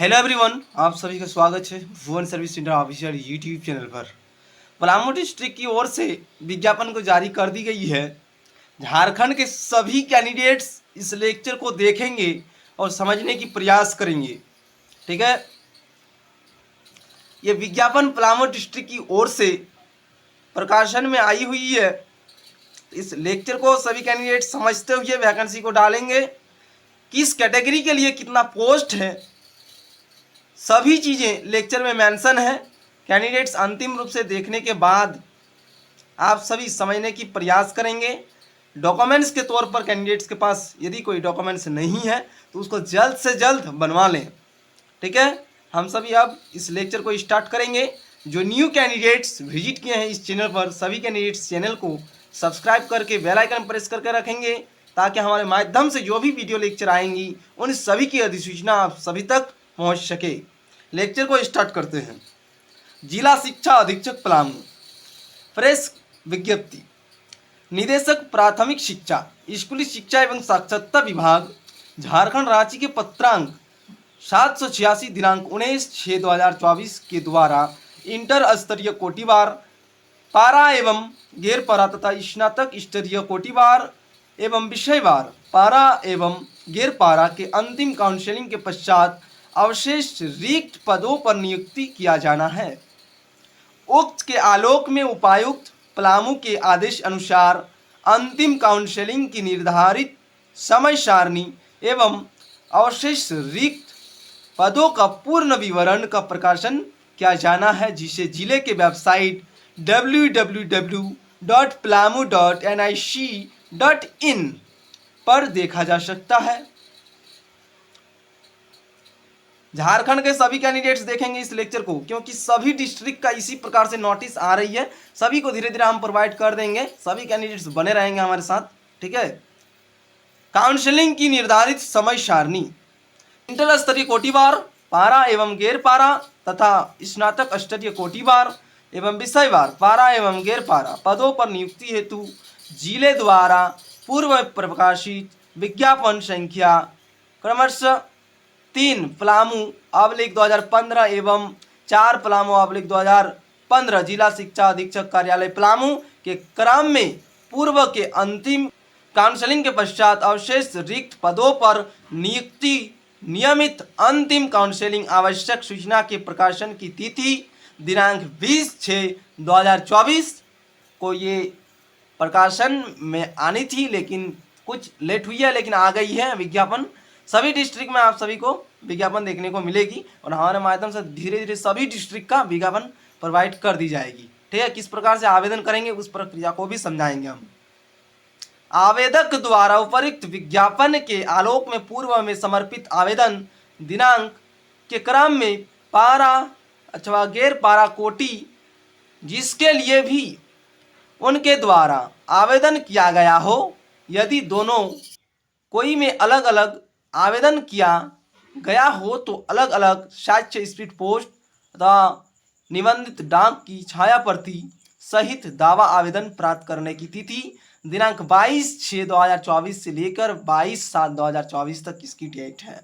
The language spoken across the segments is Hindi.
हेलो एवरीवन, आप सभी का स्वागत है Bhuvan service centre official YouTube channel पर। पलामू डिस्ट्रिक्ट की ओर से विज्ञापन को जारी कर दी गई है। झारखंड के सभी कैंडिडेट्स इस लेक्चर को देखेंगे और समझने की प्रयास करेंगे। ठीक है, ये विज्ञापन पलामू डिस्ट्रिक्ट की ओर से प्रकाशन में आई हुई है। इस लेक्चर को सभी कैंडिडेट समझते हुए वैकेंसी को डालेंगे। किस कैटेगरी के लिए कितना पोस्ट है, सभी चीज़ें लेक्चर में मेंशन है। कैंडिडेट्स अंतिम रूप से देखने के बाद आप सभी समझने की प्रयास करेंगे। डॉक्यूमेंट्स के तौर पर कैंडिडेट्स के पास यदि कोई डॉक्यूमेंट्स नहीं है तो उसको जल्द से जल्द बनवा लें। ठीक है, हम सभी अब इस लेक्चर को स्टार्ट करेंगे। जो न्यू कैंडिडेट्स विजिट किए हैं इस चैनल पर, सभी कैंडिडेट्स चैनल को सब्सक्राइब करके बेल आइकन प्रेस करके रखेंगे ताकि हमारे माध्यम से जो भी वीडियो लेक्चर आएंगी उन सभी की अधिसूचना आप सभी तक पहुंच सके। लेक्चर को स्टार्ट करते हैं। जिला शिक्षा अधीक्षक पलामू। प्रेस विज्ञप्ति। निदेशक प्राथमिक शिक्षा, स्कूली शिक्षा एवं साक्षरता विभाग, झारखंड रांची के पत्रांक 786 दिनांक 19/6/2024 के द्वारा इंटर स्तरीय कोटिवार, पारा एवं गैर पारा तथा स्नातक स्तरीय कोटिवार एवं विषयवार पारा एवं गैर पारा के अंतिम काउंसलिंग के पश्चात अवशेष रिक्त पदों पर नियुक्ति किया जाना है। उक्त के आलोक में उपायुक्त पलामू के आदेश अनुसार अंतिम काउंसलिंग की निर्धारित समय सारणी एवं अवशेष रिक्त पदों का पूर्ण विवरण का प्रकाशन किया जाना है, जिसे जिले के वेबसाइट www.palamu.nic.in पर देखा जा सकता है। झारखंड के सभी कैंडिडेट्स देखेंगे इस लेक्चर को, क्योंकि सभी डिस्ट्रिक्ट का इसी प्रकार से नोटिस आ रही है। सभी को धीरे धीरे हम प्रोवाइड कर देंगे। सभी कैंडिडेट्स बने रहेंगे हमारे साथ। ठीक है, काउंसलिंग की निर्धारित समय सारणी। इंटर स्तरीय कोटिवार, पारा एवं गैर पारा तथा स्नातक स्तरीय कोटिवार एवं विषयवार पारा एवं गैर पारा पदों पर नियुक्ति हेतु जिले द्वारा पूर्व प्रकाशित विज्ञापन संख्या क्रमशः 3 पलामू / 2015 एवं 4 पलामू / 2015 जिला शिक्षा अधीक्षक कार्यालय पलामू के क्रम में पूर्व के अंतिम काउंसलिंग के पश्चात अवशेष रिक्त पदों पर नियुक्ति नियमित अंतिम काउंसलिंग आवश्यक सूचना के प्रकाशन की तिथि दिनांक 20/6/2024 को ये प्रकाशन में आनी थी, लेकिन कुछ लेट हुई है, लेकिन आ गई है विज्ञापन। सभी डिस्ट्रिक्ट में आप सभी को विज्ञापन देखने को मिलेगी और हमारे माध्यम से धीरे धीरे सभी डिस्ट्रिक्ट का विज्ञापन प्रोवाइड कर दी जाएगी। ठीक है, किस प्रकार से आवेदन करेंगे उस प्रक्रिया को भी समझाएंगे हम। आवेदक द्वारा उपरोक्त विज्ञापन के आलोक में पूर्व में समर्पित आवेदन दिनांक के क्रम में पारा अथवा गैर पारा कोटि जिसके लिए भी उनके द्वारा आवेदन किया गया हो, यदि दोनों कोई में अलग अलग आवेदन किया गया हो तो अलग अलग साक्ष्य स्पीड पोस्ट तथा निबंधित डाक की छाया प्रति सहित दावा आवेदन प्राप्त करने की तिथि दिनांक 22/6/2024 से लेकर 22/7/2024 तक इसकी डेट है।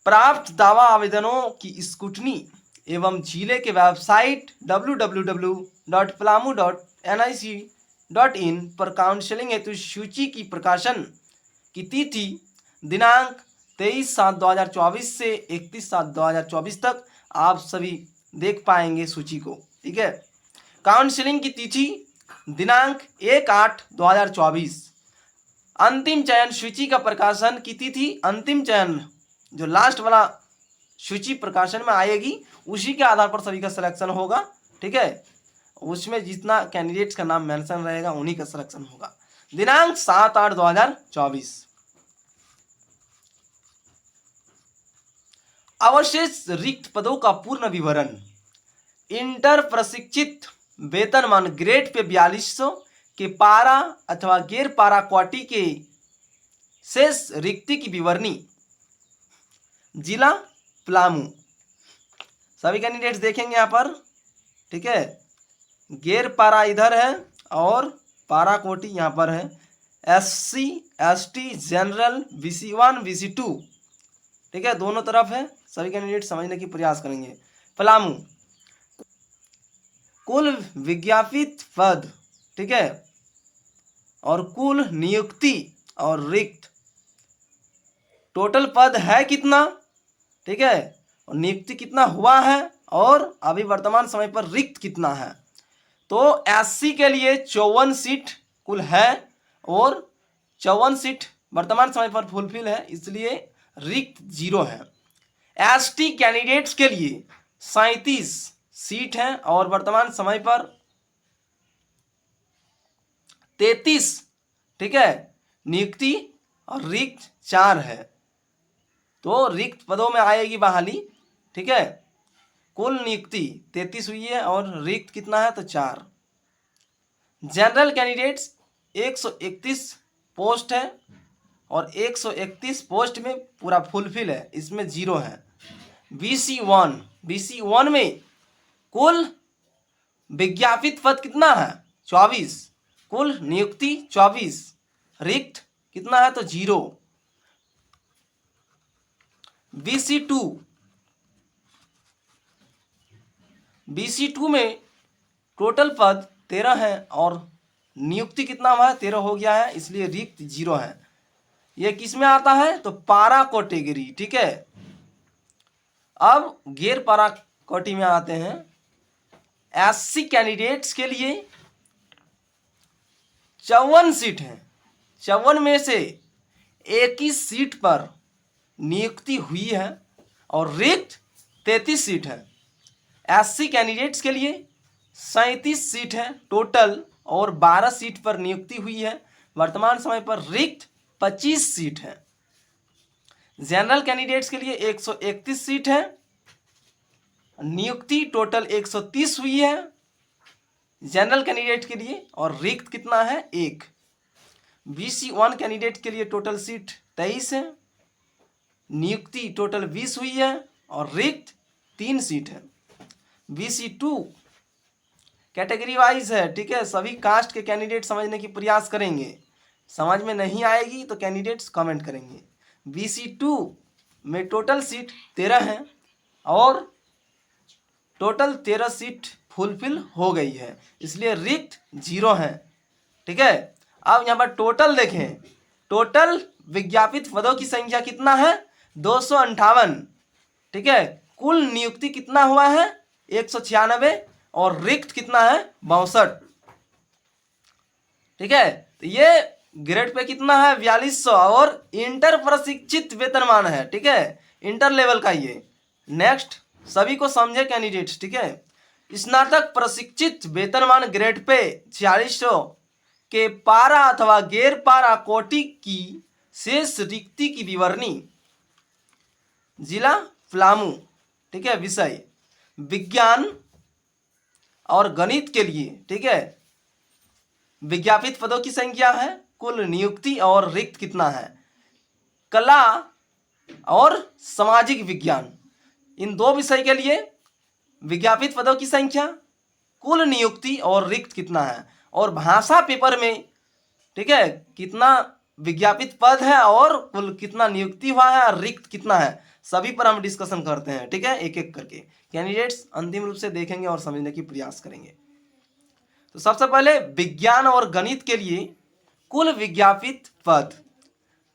प्राप्त दावा आवेदनों की स्क्रूटनी एवं जिले के वेबसाइट www.palamu.nic.in पर काउंसलिंग हेतु सूची की प्रकाशन की तिथि दिनांक 23/7/2024 से 31/7/2024 तक आप सभी देख पाएंगे सूची को। ठीक है, काउंसलिंग की तिथि दिनांक 1/8/2024। अंतिम चयन सूची का प्रकाशन की तिथि, अंतिम चयन जो लास्ट वाला सूची प्रकाशन में आएगी उसी के आधार पर सभी का सिलेक्शन होगा। ठीक है, उसमें जितना कैंडिडेट्स का नाम मेंशन रहेगा उन्हीं का सिलेक्शन होगा। दिनांक 7/8/2024। अवशेष रिक्त पदों का पूर्ण विवरण। इंटर प्रशिक्षित वेतनमान ग्रेड पे 4200 के पारा अथवा गैर पारा क्वाटी के शेष रिक्ति की विवरणी। जिला पलामू। सभी कैंडिडेट्स देखेंगे यहाँ पर। ठीक है, गैर पारा इधर है और पारा कोटी यहाँ पर है। SC ST general BC1 BC2 ठीक है, दोनों तरफ है, सभी कैंडिडेट समझने की प्रयास करेंगे। पलामू, कुल विज्ञापित पद, ठीक है, और कुल नियुक्ति और रिक्त, टोटल पद है कितना, ठीक है, और नियुक्ति कितना हुआ है, और अभी वर्तमान समय पर रिक्त कितना है। तो एससी के लिए 54 सीट कुल है और 54 सीट वर्तमान समय पर फुलफिल है, इसलिए रिक्त 0 है। एसटी कैंडिडेट्स के लिए 37 सीट है और वर्तमान समय पर 33, ठीक है, नियुक्ति और रिक्त 4 है। तो रिक्त पदों में आएगी बहाली, ठीक है। कुल नियुक्ति 33 हुई है और रिक्त कितना है, तो 4। जनरल कैंडिडेट्स 131 पोस्ट है और 131 पोस्ट में पूरा फुलफिल है, इसमें 0 है। BC1 में कुल विज्ञापित पद कितना है, 24, कुल नियुक्ति 24, रिक्त कितना है, तो 0। BC2 में टोटल पद 13 है और नियुक्ति कितना हुआ है, 13 हो गया है, इसलिए रिक्त 0 है। यह किस में आता है, तो पारा कैटेगरी, ठीक है। अब गैर पारा कैटेगरी में आते हैं। एससी कैंडिडेट्स के लिए 54 सीट है, 54 में से 21 सीट पर नियुक्ति हुई है और रिक्त 33 सीट है। एससी कैंडिडेट्स के लिए 37 सीट है टोटल और 12 सीट पर नियुक्ति हुई है, वर्तमान समय पर रिक्त 25 सीट है। जनरल कैंडिडेट्स के लिए 131 सीट है, नियुक्ति टोटल 130 हुई है जनरल कैंडिडेट के लिए और रिक्त कितना है, 1। BC1 कैंडिडेट के लिए टोटल सीट 23 है, नियुक्ति टोटल 20 हुई है और रिक्त 3 सीट है। BC2 कैटेगरी वाइज है, ठीक है, सभी कास्ट के कैंडिडेट समझने की प्रयास करेंगे, समझ में नहीं आएगी तो कैंडिडेट्स कमेंट करेंगे। BC2 में टोटल सीट 13 है और टोटल 13 सीट फुलफिल हो गई है, इसलिए रिक्त 0 है, ठीक है। अब यहाँ पर टोटल देखें, टोटल विज्ञापित पदों की संख्या कितना है, 258, ठीक है। कुल नियुक्ति कितना हुआ है, 196 और रिक्त कितना है, 62, ठीक है। तो ये ग्रेड पे कितना है, 4200 और इंटर प्रशिक्षित वेतनमान है, ठीक है, इंटर लेवल का ये। नेक्स्ट सभी को समझे कैंडिडेट्स, ठीक है। स्नातक प्रशिक्षित वेतनमान ग्रेड पे 4600 के पारा अथवा गैर पारा कोटि की शेष रिक्ति की विवरणी, जिला पलामू, ठीक है, विषय विज्ञान और गणित के लिए, ठीक है, विज्ञापित पदों की संख्या है, कुल नियुक्ति और रिक्त कितना है। कला और सामाजिक विज्ञान, इन 2 विषय के लिए विज्ञापित पदों की संख्या, कुल नियुक्ति और रिक्त कितना है। और भाषा पेपर में, ठीक है, कितना विज्ञापित पद है और कुल कितना नियुक्ति हुआ है और रिक्त कितना है, सभी पर हम डिस्कशन करते हैं, ठीक है, एक एक करके। कैंडिडेट्स अंतिम रूप से देखेंगे और समझने की प्रयास करेंगे। तो सबसे पहले विज्ञान और गणित के लिए कुल विज्ञापित पद,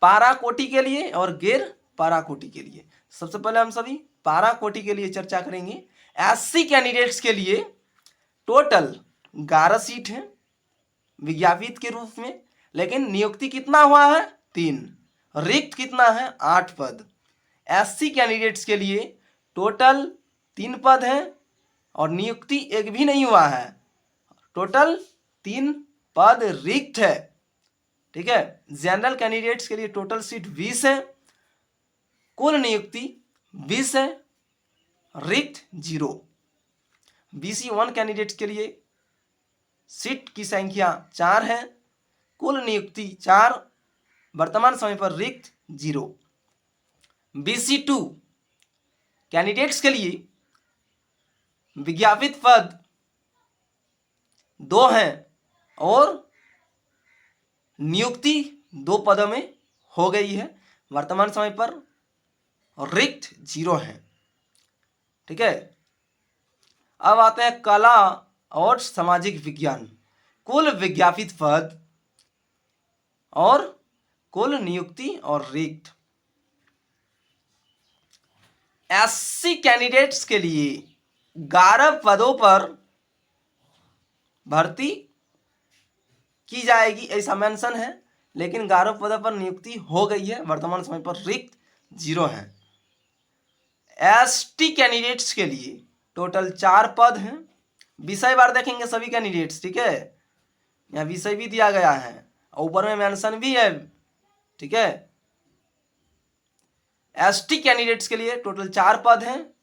पारा कोटि के लिए और गैर पारा कोटि के लिए। सबसे पहले हम सभी पारा कोटि के लिए चर्चा करेंगे। एससी कैंडिडेट्स के लिए टोटल 11 सीट है विज्ञापित के रूप में, लेकिन नियुक्ति कितना हुआ है, 3, रिक्त कितना है, 8 पद। एससी कैंडिडेट्स के लिए टोटल 3 पद हैं और नियुक्ति एक भी नहीं हुआ है, टोटल 3 पद रिक्त है, ठीक है। जनरल कैंडिडेट्स के लिए टोटल सीट 20 है, कुल नियुक्ति 20 है, रिक्त 0। BC1 कैंडिडेट्स के लिए सीट की संख्या 4 है, कुल नियुक्ति 4, वर्तमान समय पर रिक्त 0। BC2 कैंडिडेट्स के लिए विज्ञापित पद 2 हैं और नियुक्ति 2 पदों में हो गई है, वर्तमान समय पर रिक्त 0 हैं। ठीक है, अब आते हैं कला और सामाजिक विज्ञान। कुल विज्ञापित पद और कुल नियुक्ति और रिक्त। एससी कैंडिडेट्स के लिए 11 पदों पर भर्ती की जाएगी ऐसा मेंशन है, लेकिन 11 पदों पर नियुक्ति हो गई है। वर्तमान समय पर रिक्त 0 है। एसटी कैंडिडेट्स के लिए टोटल 4 पद हैं। विषय बार देखेंगे सभी कैंडिडेट्स। ठीक है, यहाँ विषय भी दिया गया है, ऊपर में मेंशन भी है। ठीक है, एसटी कैंडिडेट्स के लिए टोटल 4 पद हैं,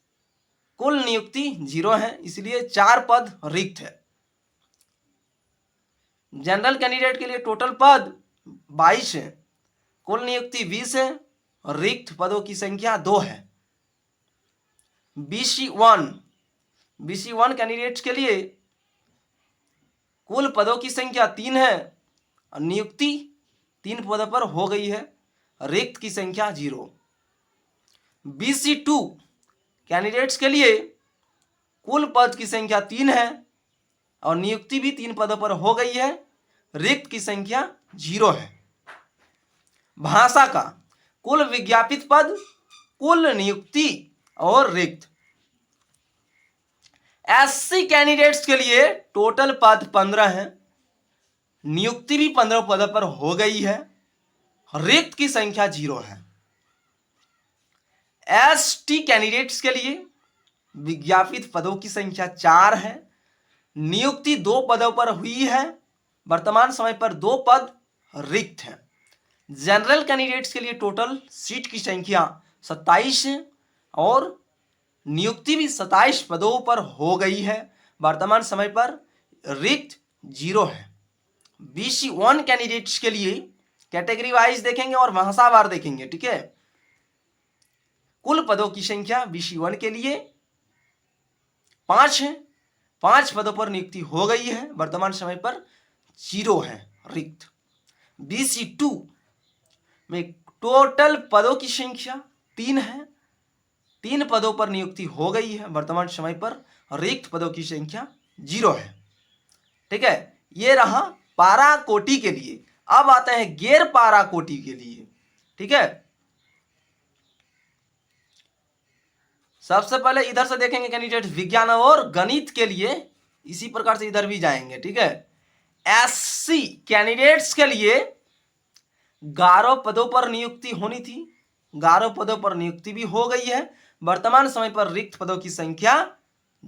कुल नियुक्ति 0 है, इसलिए 4 पद रिक्त है। जनरल कैंडिडेट के लिए टोटल पद 22 है, कुल नियुक्ति 20 है, रिक्त पदों की संख्या 2 है। BC1 कैंडिडेट्स के लिए कुल पदों की संख्या 3 है और नियुक्ति 3 पदों पर हो गई है, रिक्त की संख्या 0। BC2 कैंडिडेट्स के लिए कुल पद की संख्या 3 है और नियुक्ति भी 3 पदों पर हो गई है, रिक्त की संख्या 0 है। भाषा का कुल विज्ञापित पद, कुल नियुक्ति और रिक्त। एससी कैंडिडेट्स के लिए टोटल पद 15 हैं, नियुक्ति भी 15 पदों पर हो गई है, रिक्त की संख्या 0 है। एसटी कैंडिडेट्स के लिए विज्ञापित पदों की संख्या 4 है, नियुक्ति 2 पदों पर हुई है, वर्तमान समय पर 2 पद रिक्त हैं। जनरल कैंडिडेट्स के लिए टोटल सीट की संख्या 27 है और नियुक्ति भी 27 पदों पर हो गई है, वर्तमान समय पर रिक्त 0 है। BC1 कैंडिडेट्स के लिए कैटेगरी वाइज देखेंगे और भाषावार देखेंगे। ठीक है, कुल पदों की संख्या BC1 के लिए 5 है, 5 पदों पर नियुक्ति हो गई है, वर्तमान समय पर 0 है, रिक्त। BC2 में टोटल पदों की संख्या 3 है, 3 पदों पर नियुक्ति हो गई है, वर्तमान समय पर रिक्त पदों की संख्या 0 है। ठीक है, ये रहा पारा कोटि के लिए। अब आते हैं गैर पारा कोटि के लिए। ठीक है, सबसे पहले इधर से देखेंगे कैंडिडेट विज्ञान और गणित के लिए, इसी प्रकार से इधर भी जाएंगे। ठीक है, एससी कैंडिडेट्स के लिए 11 पदों पर नियुक्ति होनी थी, 11 पदों पर नियुक्ति भी हो गई है, वर्तमान समय पर रिक्त पदों की संख्या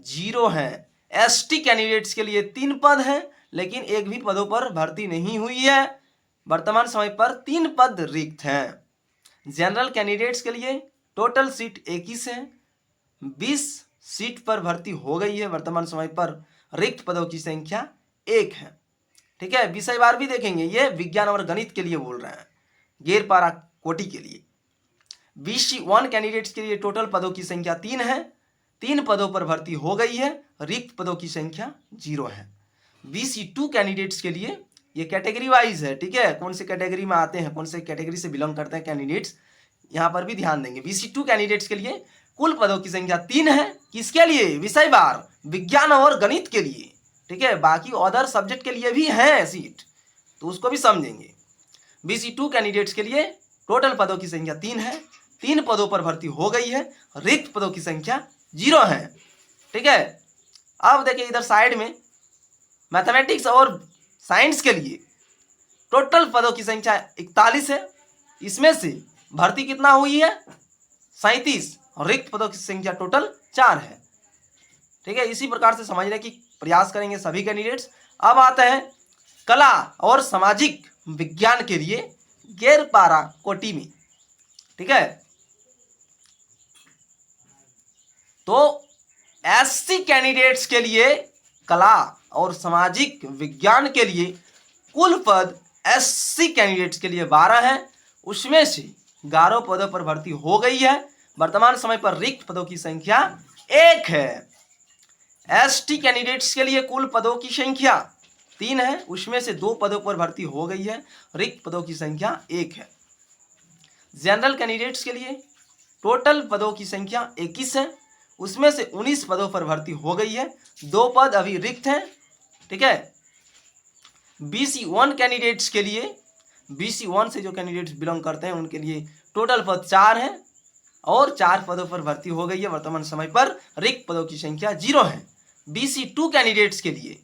0 है। एसटी कैंडिडेट्स के लिए 3 पद हैं, लेकिन एक भी पदों पर भर्ती नहीं हुई है, वर्तमान समय पर 3 पद रिक्त हैं। जनरल कैंडिडेट्स के लिए टोटल सीट 21 है, 20 सीट पर भर्ती हो गई है, वर्तमान समय पर रिक्त पदों की संख्या 1 है। ठीक है, विषयवार भी देखेंगे, ये विज्ञान और गणित के लिए बोल रहे हैं, गैर पारा कोटि के लिए। BC1 कैंडिडेट्स के लिए टोटल पदों की संख्या 3 है, 3 पदों पर भर्ती हो गई है, रिक्त पदों की संख्या 0 है। BC2 कैंडिडेट्स के लिए ये कैटेगरी वाइज है। ठीक है, कौन से कैटेगरी में आते हैं, कौन से कैटेगरी से बिलोंग करते हैं कैंडिडेट्स, यहाँ पर भी ध्यान देंगे। BC2 कैंडिडेट्स के लिए कुल पदों की संख्या 3 है, किसके लिए, विषयवार विज्ञान और गणित के लिए। ठीक है, बाकी अदर सब्जेक्ट के लिए भी है सीट, तो उसको भी समझेंगे। BC2 कैंडिडेट्स के लिए टोटल पदों की संख्या 3 है, 3 पदों पर भर्ती हो गई है, रिक्त पदों की संख्या 0 है। ठीक है, अब देखिए इधर साइड में मैथमेटिक्स और साइंस के लिए टोटल पदों की संख्या 41 है, इसमें से भर्ती कितना हुई है, 37, और रिक्त पदों की संख्या टोटल 4 है। ठीक है, इसी प्रकार से समझने की प्रयास करेंगे सभी कैंडिडेट्स। अब आते हैं कला और सामाजिक विज्ञान के लिए गैर पारा कोटि में। ठीक है, तो एससी कैंडिडेट्स के लिए कला और सामाजिक विज्ञान के लिए कुल पद एससी कैंडिडेट्स के लिए 12 है, उसमें से 11 पदों पर भर्ती हो गई है, वर्तमान समय पर रिक्त पदों की संख्या 1 है। एसटी कैंडिडेट्स के लिए कुल पदों की संख्या 3 है, उसमें से 2 पदों पर भर्ती हो गई है, रिक्त पदों की संख्या 1 है। जनरल कैंडिडेट्स के लिए टोटल पदों की संख्या 21 है, उसमें से 19 पदों पर भर्ती हो गई है, 2 पद अभी रिक्त हैं। ठीक है, BC1 कैंडिडेट्स के लिए, BC1 से जो कैंडिडेट्स बिलोंग करते हैं उनके लिए टोटल पद 4 हैं और 4 पदों पर भर्ती हो गई है। वर्तमान समय पर रिक्त पदों की संख्या 0 है। BC2 कैंडिडेट्स के लिए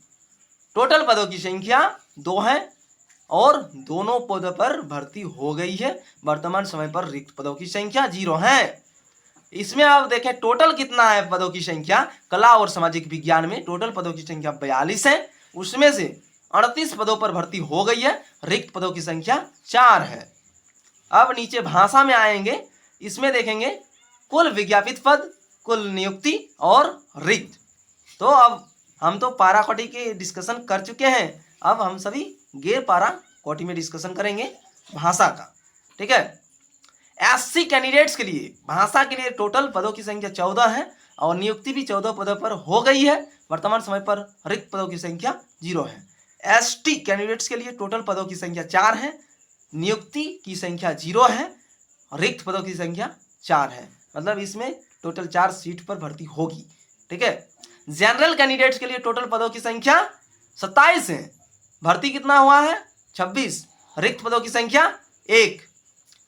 टोटल पदों की संख्या 2 है और दोनों पदों पर भर्ती हो गई है। वर्तमान समय पर रिक्त पदों की संख्या 0 है। इसमें आप देखें टोटल कितना है पदों की संख्या, कला और सामाजिक विज्ञान में टोटल पदों की संख्या 42 है, उसमें से 38 पदों पर भर्ती हो गई है, रिक्त पदों की संख्या 4 है। अब नीचे भाषा में आएंगे, इसमें देखेंगे कुल विज्ञापित पद, कुल नियुक्ति और रिक्त। तो अब हम तो पारा कोटि के डिस्कशन कर चुके हैं, अब हम सभी गैर पारा कोटि में डिस्कशन करेंगे भाषा का। ठीक है, SC कैंडिडेट्स के लिए भाषा के लिए टोटल पदों की संख्या 14 है और नियुक्ति भी 14 पदों पर हो गई है। वर्तमान समय पर रिक्त पदों की संख्या 0 है। ST कैंडिडेट्स के लिए टोटल पदों की संख्या 4 है, नियुक्ति की संख्या 0 है, रिक्त पदों की संख्या 4 है। मतलब इसमें टोटल 4 सीट पर भर्ती होगी। ठीक है, जनरल कैंडिडेट्स के लिए टोटल पदों की संख्या 27 है, भर्ती कितना हुआ है 26, रिक्त पदों की संख्या 1।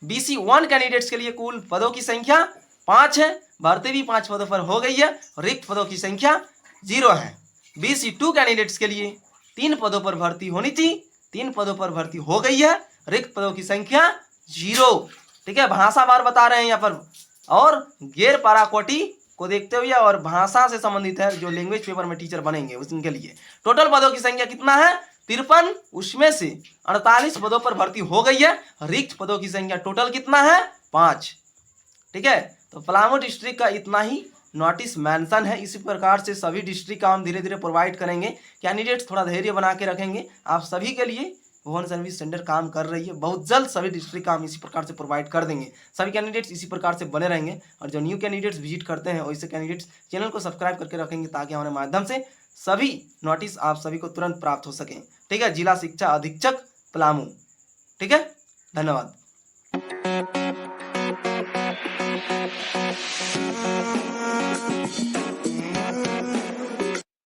BC1 कैंडिडेट्स के लिए कुल पदों की संख्या 5 है, भर्ती भी 5 पदों पर हो गई है, रिक्त पदों की संख्या 0 है। BC2 कैंडिडेट्स के लिए 3 पदों पर भर्ती होनी थी, 3 पदों पर भर्ती हो गई है, रिक्त पदों की संख्या 0। ठीक है, भाषा बार बता रहे हैं यहाँ पर, और गैर पारा कोटि को देखते हुए और भाषा से संबंधित है जो लैंग्वेज पेपर में टीचर बनेंगे उनके लिए टोटल पदों की संख्या कितना है 53, उसमें से 48 पदों पर भर्ती हो गई है, रिक्त पदों की संख्या टोटल कितना है 5। ठीक है, तो पलामू डिस्ट्रिक्ट का इतना ही नोटिस मेंशन है। इसी प्रकार से सभी डिस्ट्रिक्ट का हम धीरे धीरे प्रोवाइड करेंगे। कैंडिडेट्स थोड़ा धैर्य बना के रखेंगे, आप सभी के लिए भुवन सर्विस सेंटर काम कर रही है, बहुत जल्द सभी डिस्ट्रिक्ट का हम इसी प्रकार से प्रोवाइड कर देंगे। सभी कैंडिडेट्स इसी प्रकार से बने रहेंगे और जो न्यू कैंडिडेट्स विजिट करते हैं वैसे कैंडिडेट्स चैनल को सब्सक्राइब करके रखेंगे ताकि हमारे माध्यम से सभी नोटिस आप सभी को तुरंत प्राप्त हो सकें। ठीक है, जिला शिक्षा अधीक्षक पलामू। ठीक है, धन्यवाद।